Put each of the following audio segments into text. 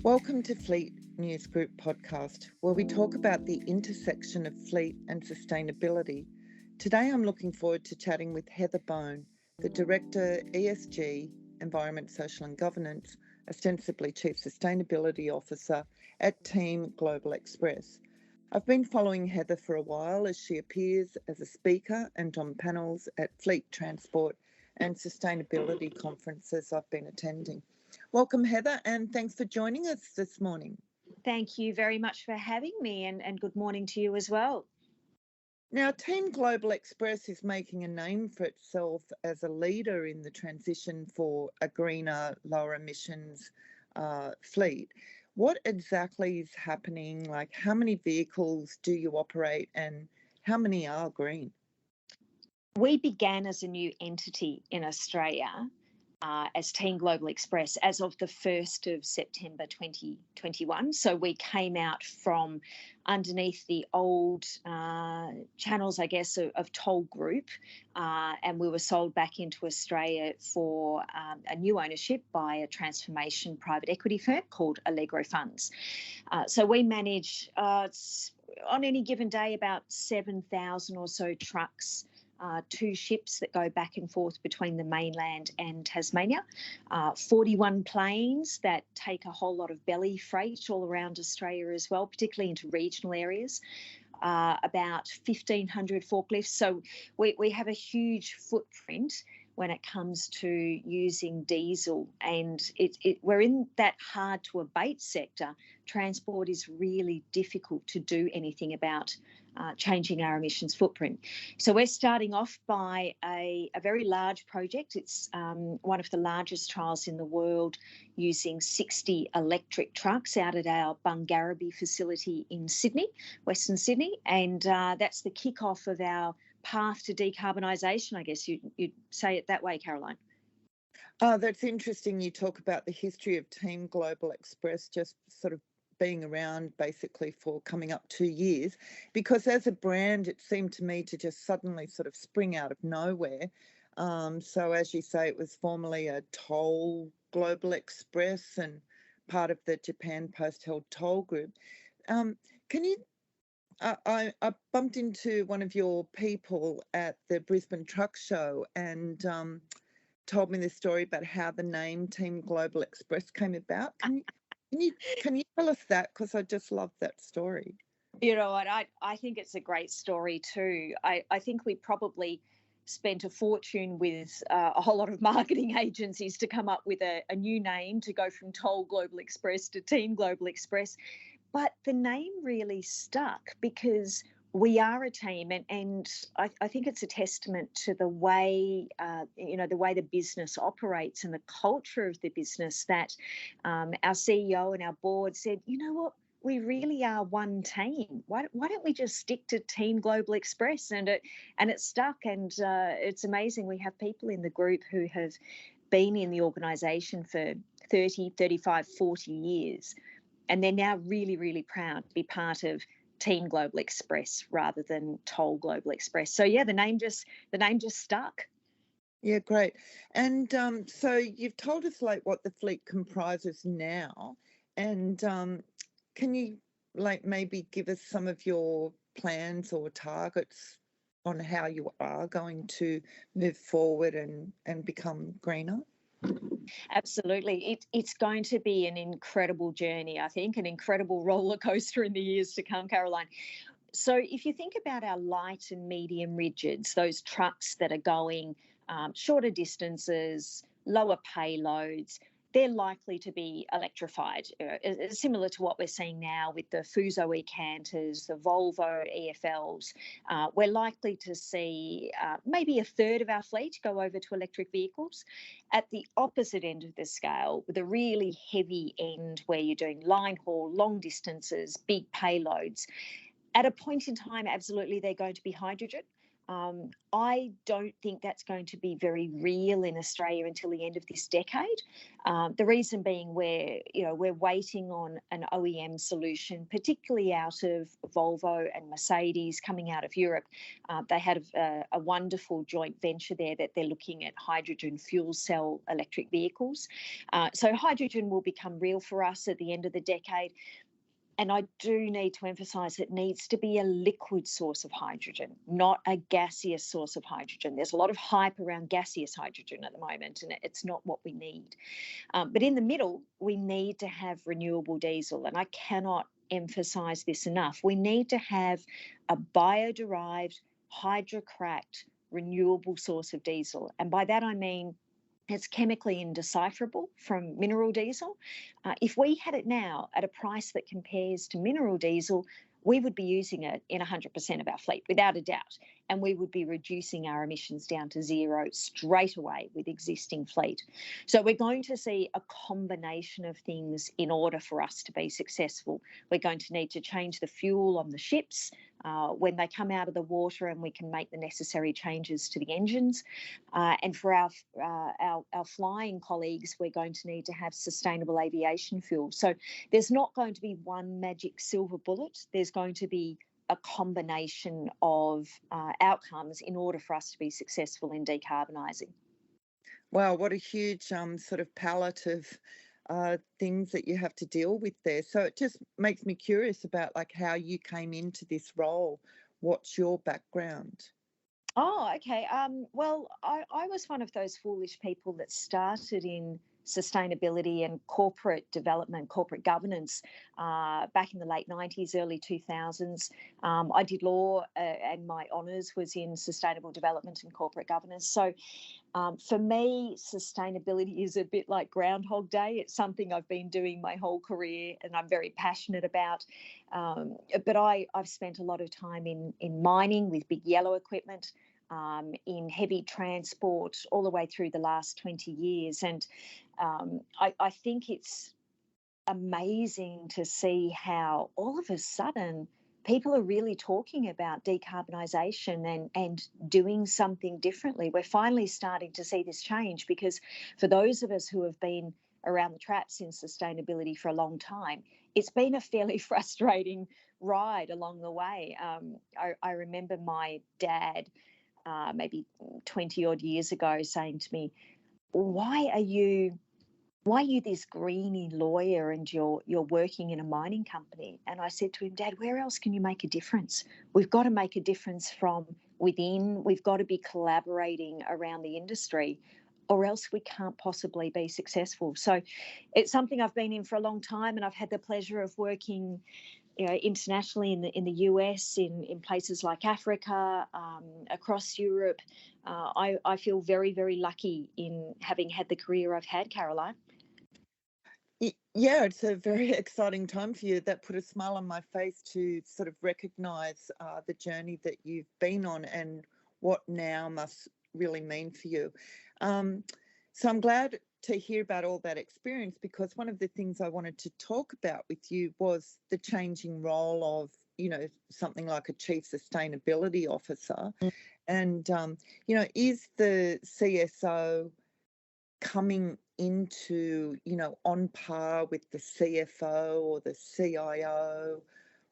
Welcome to Fleet News Group podcast, where we talk about the intersection of fleet and sustainability. Today I'm looking forward to chatting with Heather Bone, the Director, ESG, Environment, Social and Governance, ostensibly Chief Sustainability Officer at Team Global Express. I've been following Heather for a while as she appears as a speaker and on panels at fleet transport and sustainability conferences I've been attending. Welcome, Heather, and thanks for joining us this morning. Thank you very much for having me, and good morning to you as well. Now, Team Global Express is making a name for itself as a leader in the transition for a greener, lower emissions fleet. What exactly is happening? Like, how many vehicles do you operate and how many are green? We began as a new entity in Australia as Team Global Express as of the 1st of September 2021. So we came out from underneath the old channels, I guess, of Toll Group, and we were sold back into Australia for a new ownership by a transformation private equity firm called Allegro Funds. So we manage, on any given day, about 7,000 or so trucks, 2 ships that go back and forth between the mainland and Tasmania, 41 planes that take a whole lot of belly freight all around Australia as well, particularly into regional areas, about 1,500 forklifts. So we have a huge footprint when it comes to using diesel, and we're in that hard to abate sector. Transport is really difficult to do anything about changing our emissions footprint. So we're starting off by a very large project. It's one of the largest trials in the world, using 60 electric trucks out at our Bungarraby facility in Sydney, Western Sydney, and that's the kickoff of our path to decarbonisation, I guess you'd say it that way, Caroline. Oh, that's interesting. You talk about the history of Team Global Express just sort of being around basically for coming up 2 years, because as a brand, it seemed to me to just suddenly sort of spring out of nowhere. So as you say, it was formerly a Toll Global Express and part of the Japan Post-held Toll Group. Can you I bumped into one of your people at the Brisbane Truck Show and told me the story about how the name Team Global Express came about. Can you tell us that? Because I just love that story. You know what? I think it's a great story too. I think we probably spent a fortune with a whole lot of marketing agencies to come up with a new name to go from Toll Global Express to Team Global Express. But the name really stuck because we are a team, and I think it's a testament to the way, the way the business operates and the culture of the business, that our CEO and our board said, you know what, we really are one team. Why don't we just stick to Team Global Express? And it stuck, and it's amazing. We have people in the group who have been in the organisation for 30, 35, 40 years. And they're now really, really proud to be part of Team Global Express rather than Toll Global Express. So yeah, the name just stuck. Yeah, great. And so you've told us like what the fleet comprises now, and can you like maybe give us some of your plans or targets on how you are going to move forward and become greener? Absolutely. It's going to be an incredible journey, I think, an incredible roller coaster in the years to come, Caroline. So if you think about our light and medium rigids, those trucks that are going shorter distances, lower payloads, they're likely to be electrified, similar to what we're seeing now with the Fuso e-canters, the Volvo EFLs. We're likely to see maybe a third of our fleet go over to electric vehicles. At the opposite end of the scale, the really heavy end where you're doing line haul, long distances, big payloads, at a point in time, absolutely, they're going to be hydrogen. I don't think that's going to be very real in Australia until the end of this decade. The reason being we're waiting on an OEM solution, particularly out of Volvo and Mercedes coming out of Europe. They had a wonderful joint venture there that they're looking at hydrogen fuel cell electric vehicles. So hydrogen will become real for us at the end of the decade. And I do need to emphasise it needs to be a liquid source of hydrogen, not a gaseous source of hydrogen. There's a lot of hype around gaseous hydrogen at the moment, and it's not what we need. But in the middle, we need to have renewable diesel, and I cannot emphasise this enough. We need to have a bio-derived, hydrocracked, renewable source of diesel. And by that I mean it's chemically indecipherable from mineral diesel. If we had it now at a price that compares to mineral diesel, we would be using it in 100% of our fleet, without a doubt. And we would be reducing our emissions down to zero straight away with existing fleet. So we're going to see a combination of things in order for us to be successful. We're going to need to change the fuel on the ships when they come out of the water, and we can make the necessary changes to the engines. And for our flying colleagues, we're going to need to have sustainable aviation fuel. So there's not going to be one magic silver bullet. There's going to be a combination of outcomes in order for us to be successful in decarbonising. Wow, what a huge sort of palette of things that you have to deal with there. So it just makes me curious about like how you came into this role. What's your background? Oh, okay. Well, I was one of those foolish people that started in sustainability and corporate development, corporate governance back in the late 90s, early 2000s. I did law and my honours was in sustainable development and corporate governance. So for me, sustainability is a bit like Groundhog Day. It's something I've been doing my whole career and I'm very passionate about. But I've spent a lot of time in mining with big yellow equipment, in heavy transport all the way through the last 20 years. And I think it's amazing to see how all of a sudden people are really talking about decarbonisation and doing something differently. We're finally starting to see this change, because for those of us who have been around the traps in sustainability for a long time, it's been a fairly frustrating ride along the way. I remember my dad maybe 20 odd years ago saying to me, why are you this greeny lawyer and you're working in a mining company? And I said to him, Dad, where else can you make a difference? We've got to make a difference from within. We've got to be collaborating around the industry, or else we can't possibly be successful. So it's something I've been in for a long time, and I've had the pleasure of working internationally in the US, in places like Africa, across Europe. I feel very, very lucky in having had the career I've had, Caroline. Yeah, it's a very exciting time for you. That put a smile on my face to sort of recognise the journey that you've been on and what now must really mean for you. So I'm glad to hear about all that experience, because one of the things I wanted to talk about with you was the changing role of, something like a chief sustainability officer. And, is the CSO coming into, on par with the CFO or the CIO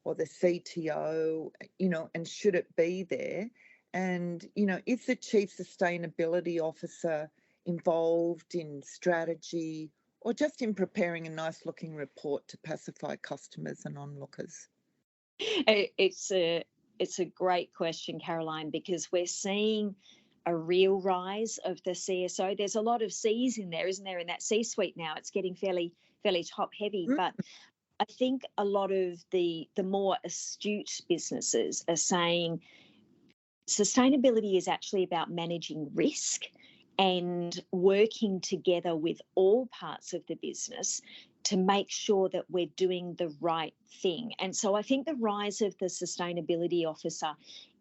or the CTO, and should it be there? And, is the chief sustainability officer involved in strategy or just in preparing a nice looking report to pacify customers and onlookers? It's a great question, Caroline, because we're seeing a real rise of the CSO. There's a lot of C's in there, isn't there, in that C-suite now? It's getting fairly top heavy, but I think a lot of the more astute businesses are saying sustainability is actually about managing risk and working together with all parts of the business to make sure that we're doing the right thing. And so I think the rise of the sustainability officer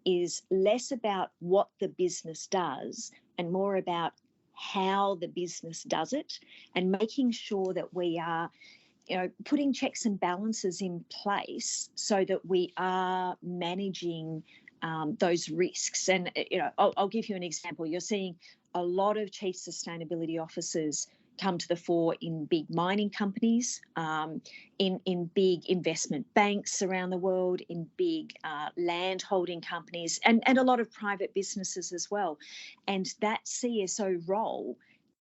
is less about what the business does and more about how the business does it, and making sure that we are putting checks and balances in place so that we are managing those risks. And I'll give you an example. You're seeing a lot of chief sustainability officers come to the fore in big mining companies, in big investment banks around the world, in big land holding companies, and a lot of private businesses as well. And that CSO role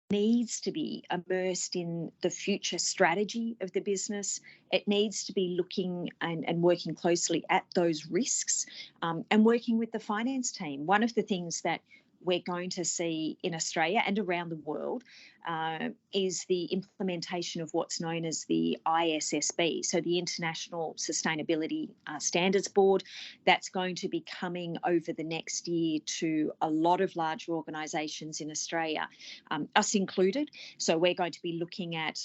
needs to be immersed in the future strategy of the business. It needs to be looking and working closely at those risks, and working with the finance team. One of the things that we're going to see in Australia and around the world is the implementation of what's known as the ISSB, so the International Sustainability Standards Board. That's going to be coming over the next year to a lot of larger organisations in Australia, us included. So we're going to be looking at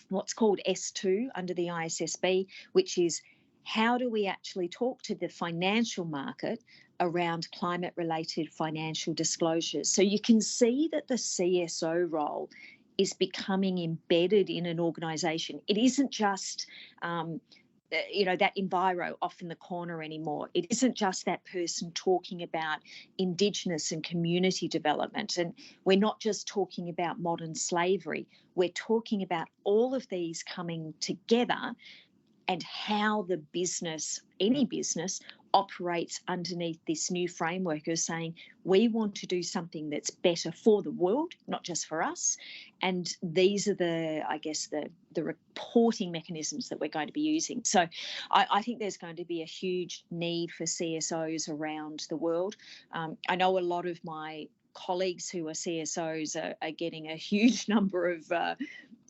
what's called S2 under the ISSB, which is how do we actually talk to the financial market around climate-related financial disclosures. So you can see that the CSO role is becoming embedded in an organisation. It isn't just, that enviro off in the corner anymore. It isn't just that person talking about Indigenous and community development. And we're not just talking about modern slavery. We're talking about all of these coming together and how the business, any business, operates underneath this new framework of saying we want to do something that's better for the world, not just for us. And these are the reporting mechanisms that we're going to be using. So I think there's going to be a huge need for CSOs around the world. I know a lot of my colleagues who are CSOs are getting a huge number of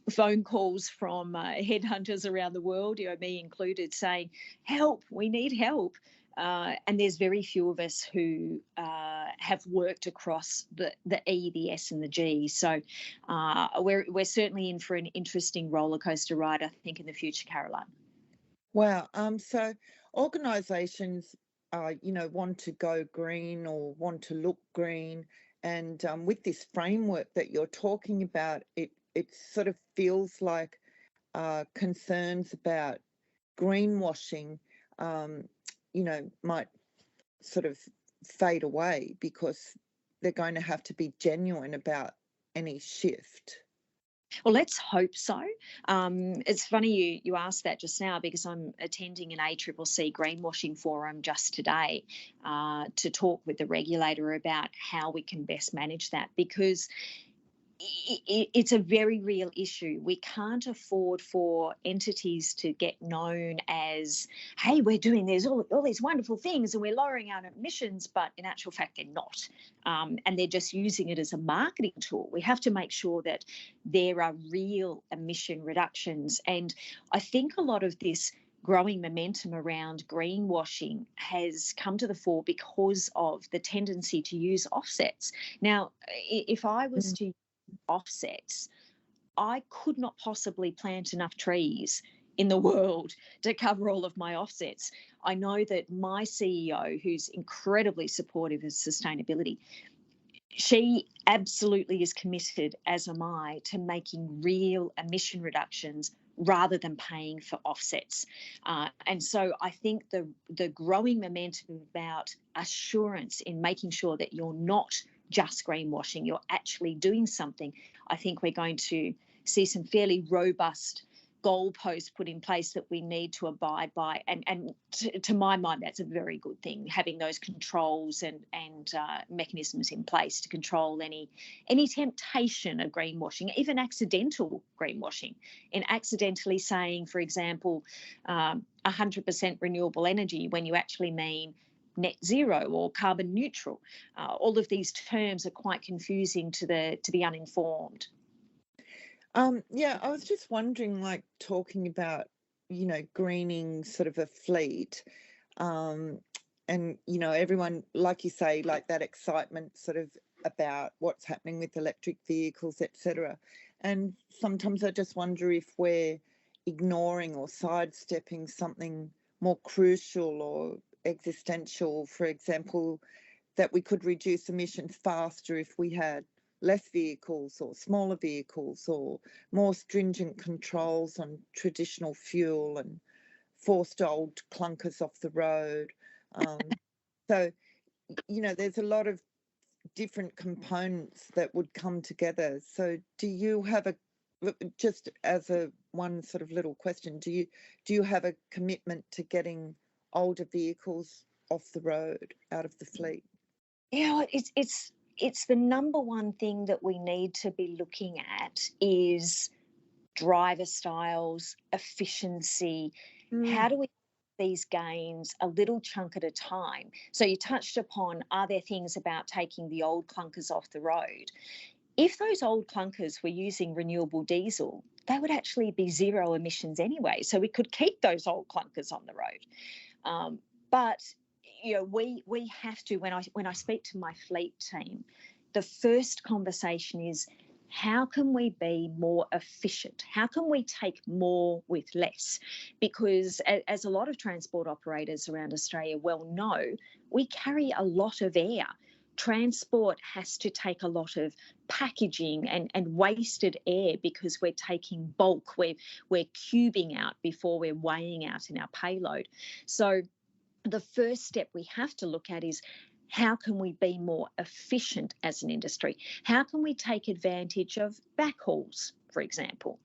phone calls from headhunters around the world, me included, saying, help, we need help. And there's very few of us who have worked across the E, the S and the G. So we're certainly in for an interesting roller coaster ride, I think, in the future, Caroline. Wow. So organisations, want to go green or want to look green. And with this framework that you're talking about, it sort of feels like concerns about greenwashing, might sort of fade away because they're going to have to be genuine about any shift. Well, let's hope so. It's funny you asked that just now, because I'm attending an ACCC greenwashing forum just today to talk with the regulator about how we can best manage that, because it's a very real issue. We can't afford for entities to get known as, hey, we're doing all these wonderful things and we're lowering our emissions, but in actual fact, they're not. And they're just using it as a marketing tool. We have to make sure that there are real emission reductions. And I think a lot of this growing momentum around greenwashing has come to the fore because of the tendency to use offsets. Now, if I was to offsets, I could not possibly plant enough trees in the world to cover all of my offsets. I know that my CEO, who's incredibly supportive of sustainability, she absolutely is committed, as am I, to making real emission reductions rather than paying for offsets. And so I think the growing momentum about assurance in making sure that you're not just greenwashing, you're actually doing something, I think we're going to see some fairly robust goalposts put in place that we need to abide by. And to my mind, that's a very good thing, having those controls and mechanisms in place to control any temptation of greenwashing, even accidental greenwashing, in accidentally saying, for example, 100% renewable energy when you actually mean net zero or carbon neutral. All of these terms are quite confusing to the uninformed. I was just wondering, talking about, greening sort of a fleet, and, everyone, like you say, like that excitement sort of about what's happening with electric vehicles, etc. And sometimes I just wonder if we're ignoring or sidestepping something more crucial or existential, for example, that we could reduce emissions faster if we had less vehicles or smaller vehicles or more stringent controls on traditional fuel and forced old clunkers off the road. So, there's a lot of different components that would come together. So do you have just as a one sort of little question, do you have a commitment to getting older vehicles off the road, out of the fleet? It's the number one thing that we need to be looking at is driver styles, efficiency. How do we these gains a little chunk at a time? So you touched upon, are there things about taking the old clunkers off the road? If those old clunkers were using renewable diesel, they would actually be zero emissions anyway. So we could keep those old clunkers on the road. But we have to. When I speak to my fleet team, the first conversation is, how can we be more efficient? How can we take more with less? Because as a lot of transport operators around Australia well know, we carry a lot of air. Transport has to take a lot of packaging and wasted air because we're taking bulk, we're cubing out before we're weighing out in our payload. So the first step we have to look at is, how can we be more efficient as an industry? How can we take advantage of backhauls, for example?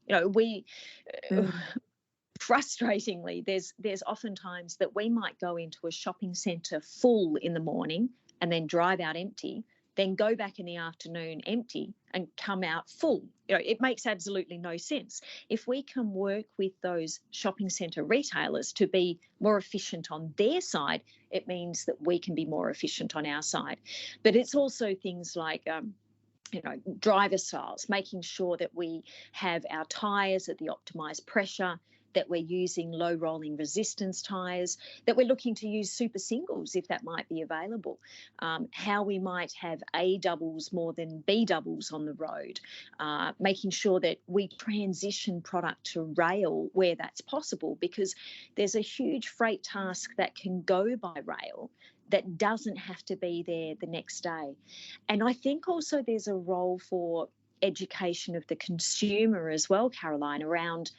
Frustratingly, there's often times that we might go into a shopping centre full in the morning and then drive out empty, then go back in the afternoon empty and come out full. It makes absolutely no sense. If we can work with those shopping centre retailers to be more efficient on their side, it means that we can be more efficient on our side. But it's also things like driver styles, making sure that we have our tyres at the optimised pressure, that we're using low rolling resistance tyres, that we're looking to use super singles if that might be available, how we might have A doubles more than B doubles on the road, making sure that we transition product to rail where that's possible, because there's a huge freight task that can go by rail that doesn't have to be there the next day. And I think also there's a role for education of the consumer as well, Caroline, around,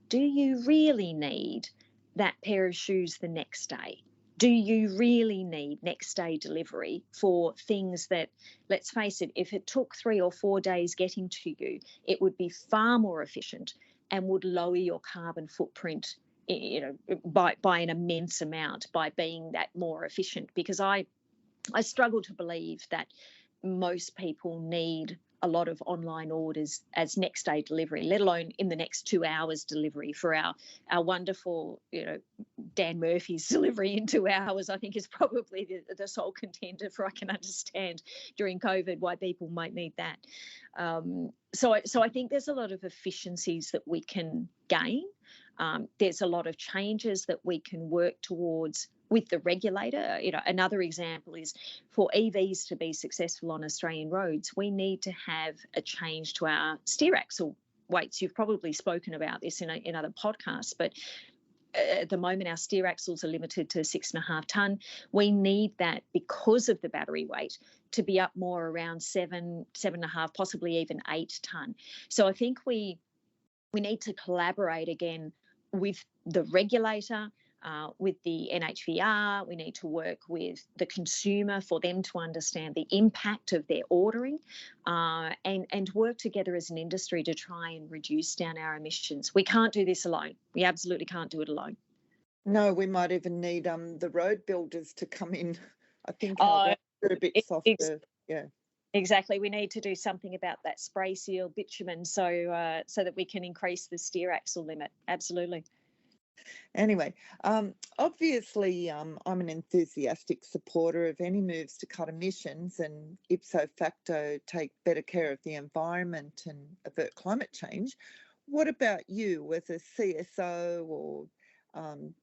do you really need that pair of shoes the next day? Do you really need next day delivery for things that, let's face it, if it took 3 or 4 days getting to you, it would be far more efficient and would lower your carbon footprint by an immense amount by being that more efficient. Because I struggle to believe that most people need a lot of online orders as next day delivery, let alone in the next 2 hours delivery. For our wonderful, Dan Murphy's delivery in 2 hours, I think is probably the sole contender for, I can understand during COVID why people might need that. So I think there's a lot of efficiencies that we can gain. There's a lot of changes that we can work towards with the regulator. Another example is, for EVs to be successful on Australian roads, we need to have a change to our steer axle weights. You've probably spoken about this in other podcasts, but at the moment our steer axles are limited to 6.5 tonne. We need that, because of the battery weight, to be up more around 7.5, possibly even 8 tonne. So I think we need to collaborate again with the regulator, with the NHVR. We need to work with the consumer for them to understand the impact of their ordering, and work together as an industry to try and reduce down our emissions. We can't do this alone. We absolutely can't do it alone. No, we might even need the road builders to come in. I think our roads are a bit softer. Yeah. Exactly. We need to do something about that spray seal bitumen so that we can increase the steer axle limit. Absolutely. Anyway, obviously, I'm an enthusiastic supporter of any moves to cut emissions and ipso facto take better care of the environment and avert climate change. What about you as a CSO or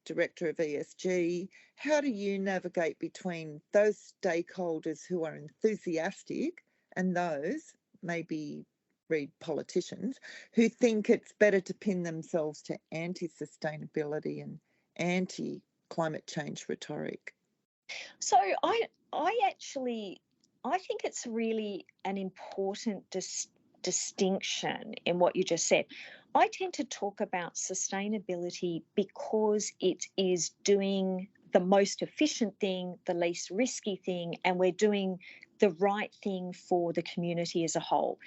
Director of ESG? How do you navigate between those stakeholders who are enthusiastic and those, maybe read politicians, who think it's better to pin themselves to anti-sustainability and anti-climate change rhetoric? So I think it's really an important distinction in what you just said. I tend to talk about sustainability because it is doing the most efficient thing, the least risky thing, and we're doing the right thing for the community as a whole.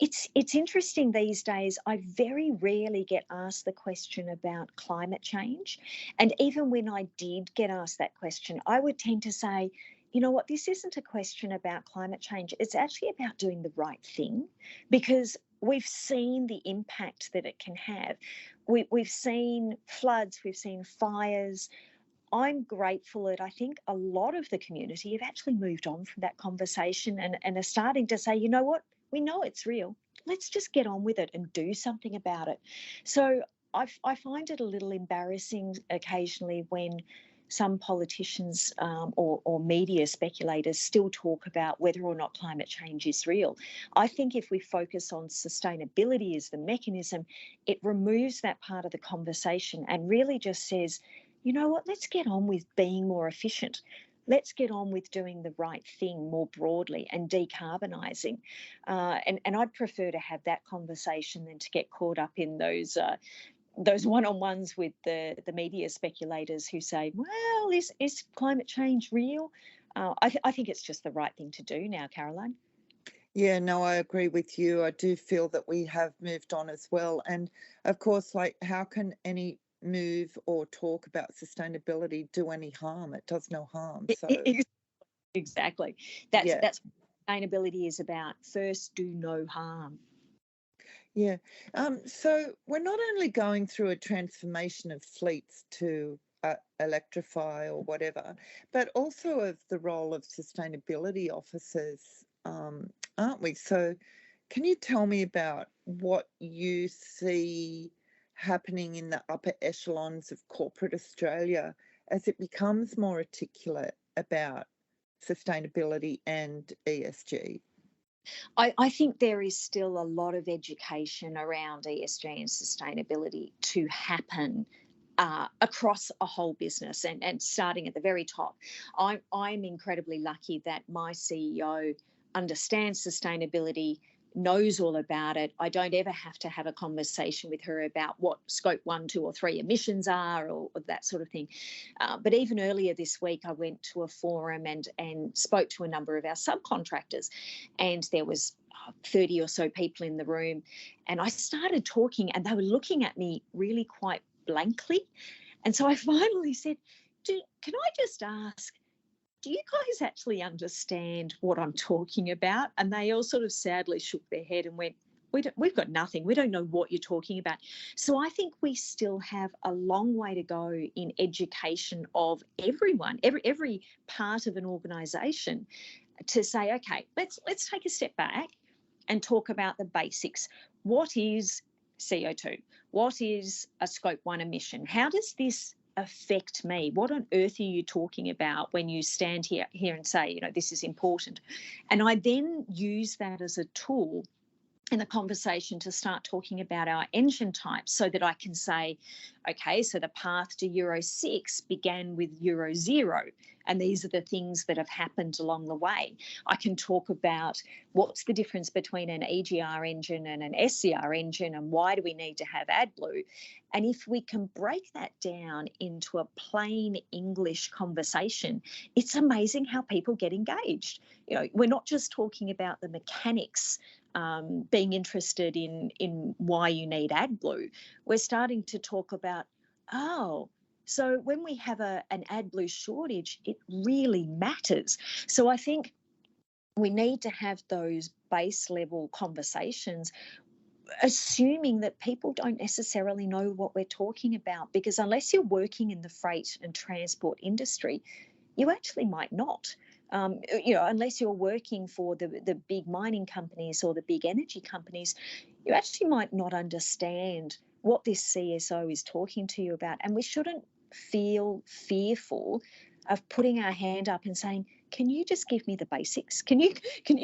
It's interesting these days. I very rarely get asked the question about climate change. And even when I did get asked that question, I would tend to say, you know what, this isn't a question about climate change. It's actually about doing the right thing, because we've seen the impact that it can have. We've seen floods, we've seen fires. I'm grateful that I think a lot of the community have actually moved on from that conversation and are starting to say, you know what, we know it's real. Let's just get on with it and do something about it. So I find it a little embarrassing occasionally when some politicians or media speculators still talk about whether or not climate change is real. I think if we focus on sustainability as the mechanism, it removes that part of the conversation and really just says, you know what, let's get on with being more efficient. Let's get on with doing the right thing more broadly and decarbonising. And I'd prefer to have that conversation than to get caught up in those one-on-ones with the media speculators who say, well, is climate change real? I think it's just the right thing to do now, Caroline. Yeah, no, I agree with you. I do feel that we have moved on as well. And of course, like, how can any move or talk about sustainability do any harm? It does no harm. So Exactly. yeah, That's what sustainability is about. First, do no harm. yeah. So we're not only going through a transformation of fleets to electrify or whatever, but also of the role of sustainability officers, aren't we? So can you tell me about what you see happening in the upper echelons of corporate Australia as it becomes more articulate about sustainability and ESG? I think there is still a lot of education around ESG and sustainability to happen across a whole business and starting at the very top. I'm incredibly lucky that my CEO understands sustainability, knows all about it. I don't ever have to have a conversation with her about what scope 1, 2 or 3 emissions are or that sort of thing. But even earlier this week, I went to a forum and spoke to a number of our subcontractors, and there was 30 or so people in the room. And I started talking and they were looking at me really quite blankly. And so I finally said, can I just ask, do you guys actually understand what I'm talking about? And they all sort of sadly shook their head and went, we've got nothing. We don't know what you're talking about. So I think we still have a long way to go in education of everyone, every part of an organisation, to say, okay, let's take a step back and talk about the basics. What is CO2? What is a scope 1 emission? How does this affect me? What on earth are you talking about when you stand here and say, you know, this is important? And I then use that as a tool in the conversation to start talking about our engine types, so that I can say, okay, so the path to Euro 6 began with Euro 0, and these are the things that have happened along the way. I can talk about what's the difference between an EGR engine and an SCR engine, and why do we need to have AdBlue? And if we can break that down into a plain English conversation, it's amazing how people get engaged. You know, we're not just talking about the mechanics, being interested in why you need AdBlue. We're starting to talk about, so when we have an AdBlue shortage, it really matters. So I think we need to have those base level conversations, assuming that people don't necessarily know what we're talking about, because unless you're working in the freight and transport industry, you actually might not. Unless you're working for the big mining companies or the big energy companies, you actually might not understand what this CSO is talking to you about. And we shouldn't feel fearful of putting our hand up and saying, can you just give me the basics? Can you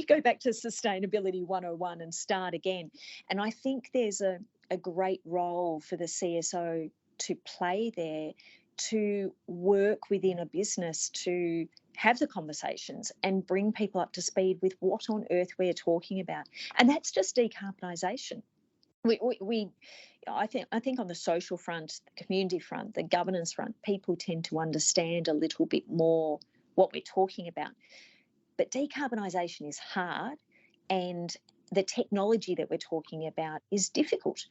go back to Sustainability 101 and start again? And I think there's a great role for the CSO to play there, to work within a business to have the conversations and bring people up to speed with what on earth we're talking about. And that's just decarbonisation. we I think on the social front, the community front, the governance front, people tend to understand a little bit more what we're talking about. But decarbonisation is hard, and the technology that we're talking about is difficult.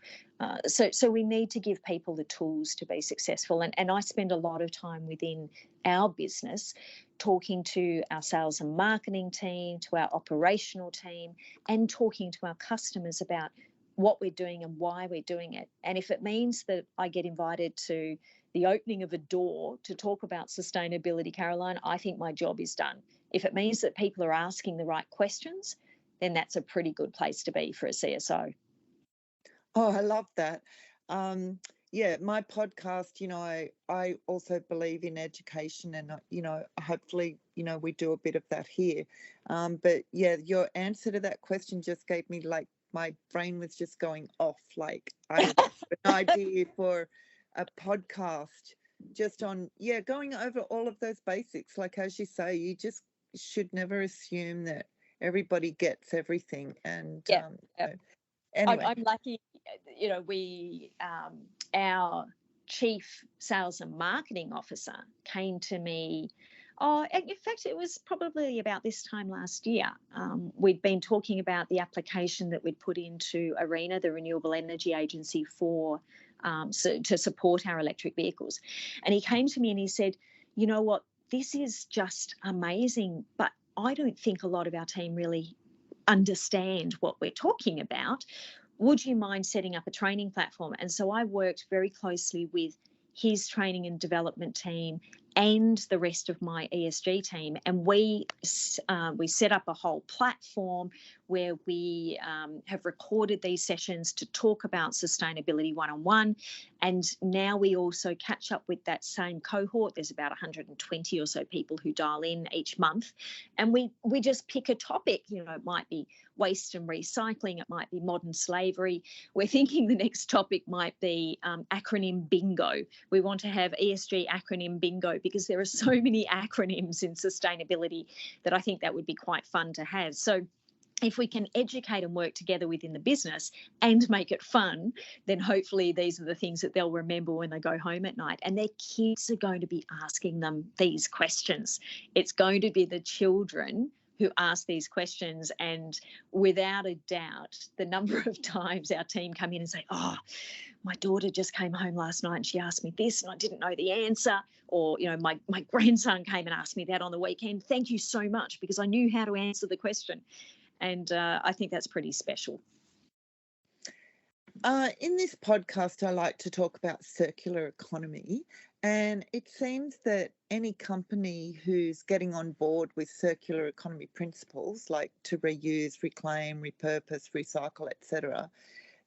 So we need to give people the tools to be successful. And I spend a lot of time within our business talking to our sales and marketing team, to our operational team, and talking to our customers about what we're doing and why we're doing it. And if it means that I get invited to the opening of a door to talk about sustainability, Caroline, I think my job is done. If it means that people are asking the right questions, then that's a pretty good place to be for a CSO. Oh, I love that. Yeah, my podcast, I also believe in education, and, hopefully, we do a bit of that here. But yeah, your answer to that question just gave me, like, my brain was just going off. Like, I have an idea for a podcast just on, going over all of those basics. Like, as you say, you just should never assume that everybody gets everything. And anyway, I'm lucky. We our chief sales and marketing officer came to me. Oh, in fact, it was probably about this time last year. We'd been talking about the application that we'd put into ARENA, the Renewable Energy Agency, to support our electric vehicles. And he came to me and he said, "You know what? This is just amazing, but I don't think a lot of our team really understand what we're talking about. Would you mind setting up a training platform?" And so I worked very closely with his training and development team and the rest of my ESG team, and we set up a whole platform where we have recorded these sessions to talk about sustainability one-on-one. And now we also catch up with that same cohort. There's about 120 or so people who dial in each month, and we just pick a topic. It might be waste and recycling, it might be modern slavery. We're thinking the next topic might be acronym bingo. We want to have ESG acronym bingo, because there are so many acronyms in sustainability that I think that would be quite fun to have. So if we can educate and work together within the business and make it fun, then hopefully these are the things that they'll remember when they go home at night. And their kids are going to be asking them these questions. It's going to be the children who ask these questions. And without a doubt, the number of times our team come in and say, "Oh, my daughter just came home last night and she asked me this and I didn't know the answer," or my grandson came and asked me that on the weekend. "Thank you so much, because I knew how to answer the question." And I think that's pretty special. In this podcast, I like to talk about circular economy, and it seems that any company who's getting on board with circular economy principles, like to reuse, reclaim, repurpose, recycle, etc.,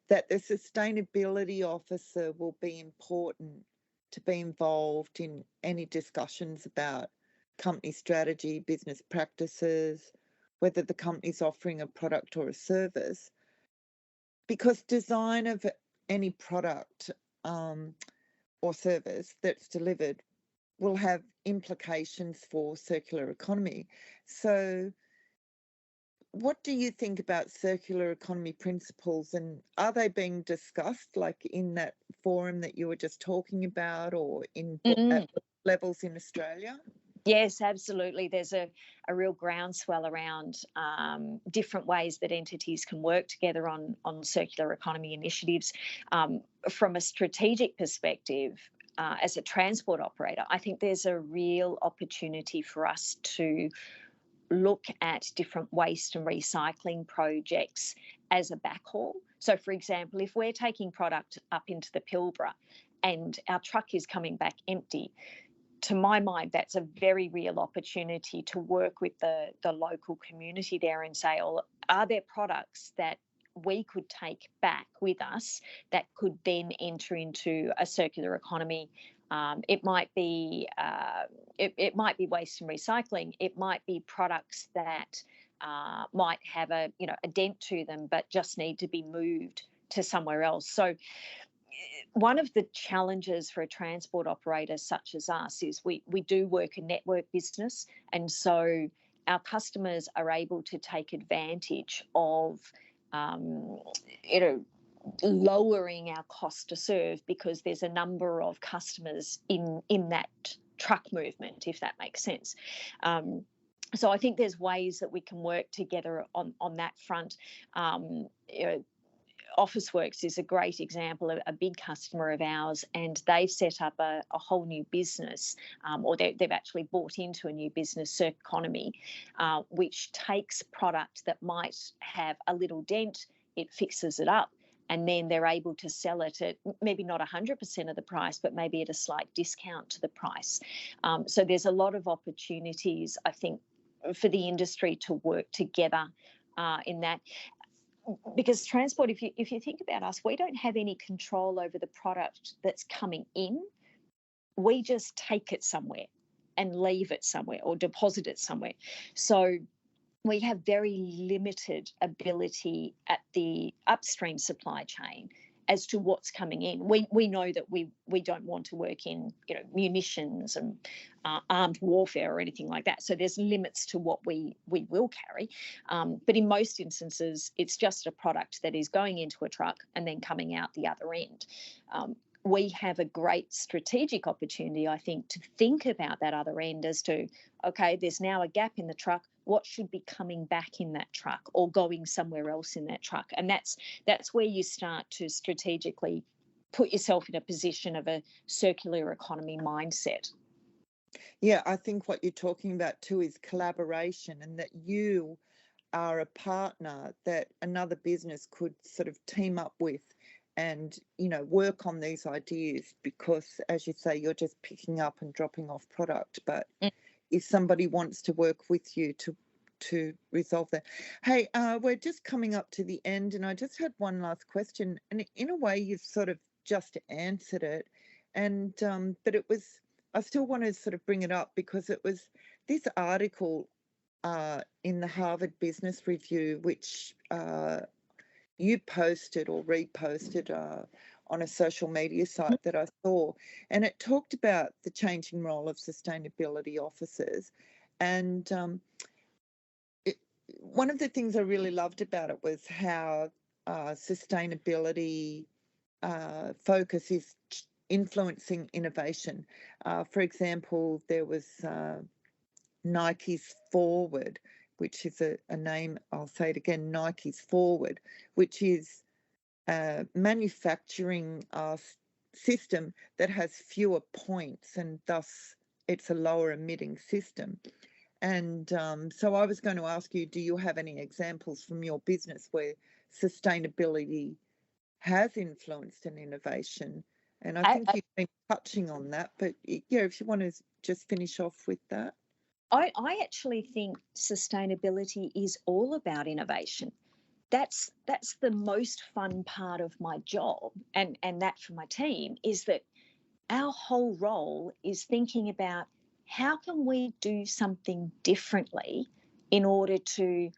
that the sustainability officer will be important to be involved in any discussions about company strategy, business practices, whether the company's offering a product or a service, because design of any product or service that's delivered will have implications for circular economy. So what do you think about circular economy principles, and are they being discussed, like in that forum that you were just talking about, or at levels in Australia? Yes, absolutely. There's a real groundswell around different ways that entities can work together on circular economy initiatives. From a strategic perspective, as a transport operator, I think there's a real opportunity for us to look at different waste and recycling projects as a backhaul. So, for example, if we're taking product up into the Pilbara and our truck is coming back empty, to my mind, that's a very real opportunity to work with the local community there and say, "Oh, are there products that we could take back with us that could then enter into a circular economy?" It might be it might be waste and recycling. It might be products that might have a dent to them, but just need to be moved to somewhere else. So one of the challenges for a transport operator such as us is we do work a network business, and so our customers are able to take advantage of lowering our cost to serve because there's a number of customers in that truck movement, if that makes sense. So I think there's ways that we can work together on that front. Officeworks is a great example of a big customer of ours, and they've set up a whole new business, or they've actually bought into a new business, Circ Economy, which takes product that might have a little dent, it fixes it up, and then they're able to sell it at maybe not 100% of the price, but maybe at a slight discount to the price. So there's a lot of opportunities, I think, for the industry to work together in that. Because transport, if you think about us, we don't have any control over the product that's coming in. We just take it somewhere and leave it somewhere or deposit it somewhere. So we have very limited ability at the upstream supply chain as to what's coming in. We know that we don't want to work in munitions and armed warfare or anything like that. So there's limits to what we will carry. But in most instances, it's just a product that is going into a truck and then coming out the other end. We have a great strategic opportunity, I think, to think about that other end as to, okay, there's now a gap in the truck. What should be coming back in that truck or going somewhere else in that truck? And that's where you start to strategically put yourself in a position of a circular economy mindset. Yeah, I think what you're talking about too is collaboration, and that you are a partner that another business could sort of team up with and work on these ideas, because as you say, you're just picking up and dropping off product. But if somebody wants to work with you to resolve that. Hey, we're just coming up to the end, and I just had one last question, and in a way you've sort of just answered it, and but it was, I still want to sort of bring it up because it was this article in the Harvard Business Review, which you posted or reposted on a social media site that I saw, and it talked about the changing role of sustainability officers. And one of the things I really loved about it was how sustainability focus is influencing innovation. For example, there was Nike's Forward, which is a name, I'll say it again, Nike's Forward, which is a manufacturing system that has fewer points, and thus it's a lower emitting system. And so I was going to ask you, do you have any examples from your business where sustainability has influenced an innovation? And I think you've been touching on that, but yeah, if you want to just finish off with that. I actually think sustainability is all about innovation. That's the most fun part of my job, and that for my team is that our whole role is thinking about how can we do something differently in order to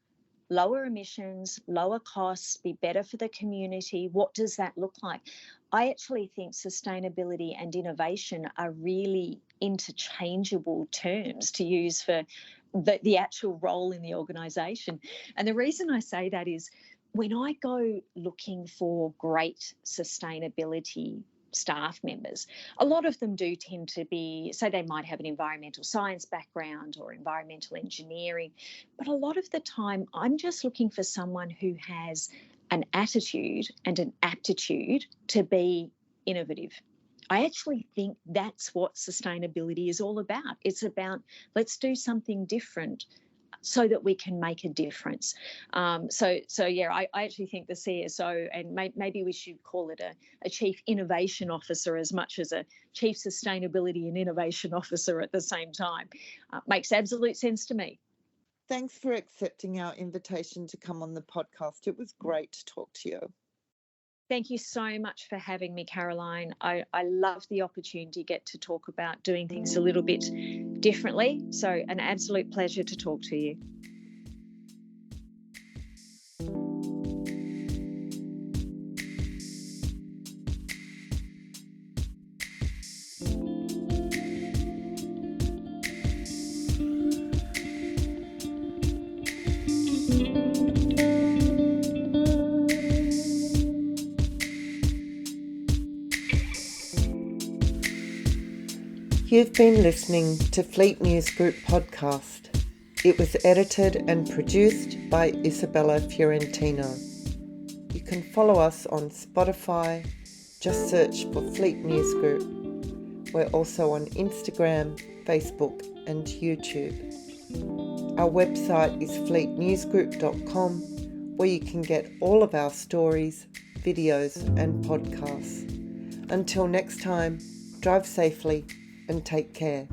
lower emissions, lower costs, be better for the community. What does that look like? I actually think sustainability and innovation are really interchangeable terms to use for the actual role in the organisation. And the reason I say that is when I go looking for great sustainability staff members, a lot of them do tend to be, say they might have an environmental science background or environmental engineering, but a lot of the time I'm just looking for someone who has an attitude and an aptitude to be innovative. I actually think that's what sustainability is all about. It's about let's do something different so that we can make a difference. So yeah, I actually think the CSO, and maybe we should call it a Chief Innovation Officer as much as a Chief Sustainability and Innovation Officer at the same time, makes absolute sense to me. Thanks for accepting our invitation to come on the podcast. It was great to talk to you. Thank you so much for having me, Caroline. I love the opportunity to get to talk about doing things a little bit differently. So an absolute pleasure to talk to you. You've been listening to Fleet News Group podcast. It was edited and produced by Isabella Fiorentino. You can follow us on Spotify. Just search for Fleet News Group. We're also on Instagram, Facebook and YouTube. Our website is fleetnewsgroup.com, where you can get all of our stories, videos and podcasts. Until next time, drive safely and take care.